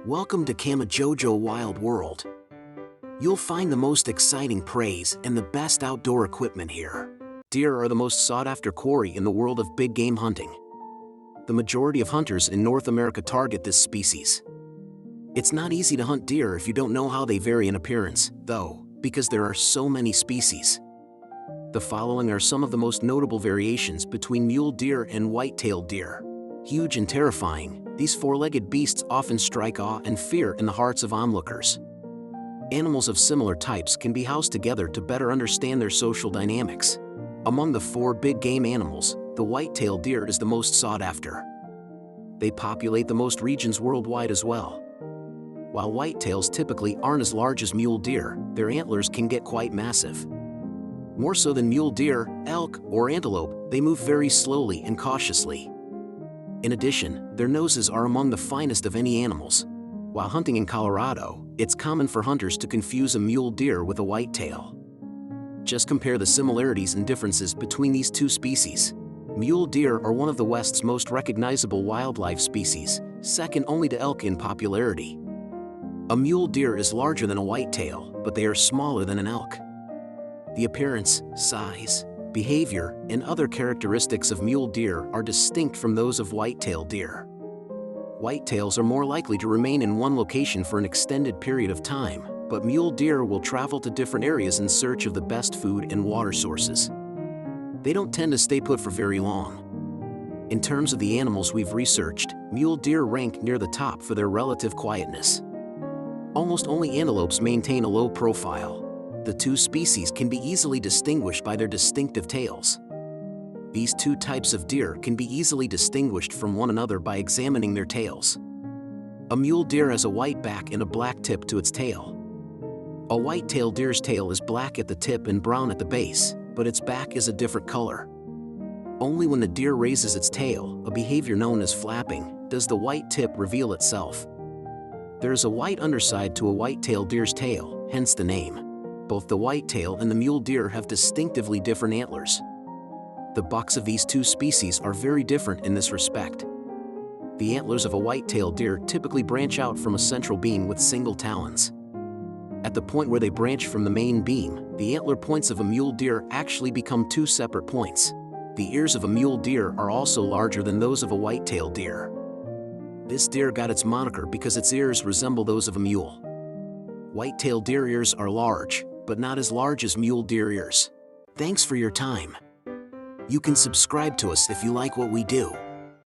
Welcome to Kamajojo Wild World. You'll find the most exciting preys and the best outdoor equipment here. Deer are the most sought-after quarry in the world of big game hunting. The majority of hunters in North America target this species. It's not easy to hunt deer if you don't know how they vary in appearance, though, because there are so many species. The following are some of the most notable variations between mule deer and white-tailed deer. Huge and terrifying, these four-legged beasts often strike awe and fear in the hearts of onlookers. Animals of similar types can be housed together to better understand their social dynamics. Among the four big game animals, the white-tailed deer is the most sought after. They populate the most regions worldwide as well. While whitetails typically aren't as large as mule deer, their antlers can get quite massive. More so than mule deer, elk, or antelope, they move very slowly and cautiously. In addition, their noses are among the finest of any animals. While hunting in Colorado, it's common for hunters to confuse a mule deer with a whitetail. Just compare the similarities and differences between these two species. Mule deer are one of the West's most recognizable wildlife species, second only to elk in popularity. A mule deer is larger than a whitetail, but they are smaller than an elk. The appearance, size, behavior, and other characteristics of mule deer are distinct from those of white-tailed deer. Whitetails are more likely to remain in one location for an extended period of time, but mule deer will travel to different areas in search of the best food and water sources. They don't tend to stay put for very long. In terms of the animals we've researched, mule deer rank near the top for their relative quietness. Almost only antelopes maintain a low profile. The two species can be easily distinguished by their distinctive tails. These two types of deer can be easily distinguished from one another by examining their tails. A mule deer has a white back and a black tip to its tail. A white-tailed deer's tail is black at the tip and brown at the base, but its back is a different color. Only when the deer raises its tail, a behavior known as flapping, does the white tip reveal itself. There is a white underside to a white-tailed deer's tail, hence the name. Both the whitetail and the mule deer have distinctively different antlers. The bucks of these two species are very different in this respect. The antlers of a white-tailed deer typically branch out from a central beam with single talons. At the point where they branch from the main beam, the antler points of a mule deer actually become two separate points. The ears of a mule deer are also larger than those of a white-tailed deer. This deer got its moniker because its ears resemble those of a mule. White-tailed deer ears are large, but not as large as mule deer ears. Thanks for your time. You can subscribe to us if you like what we do.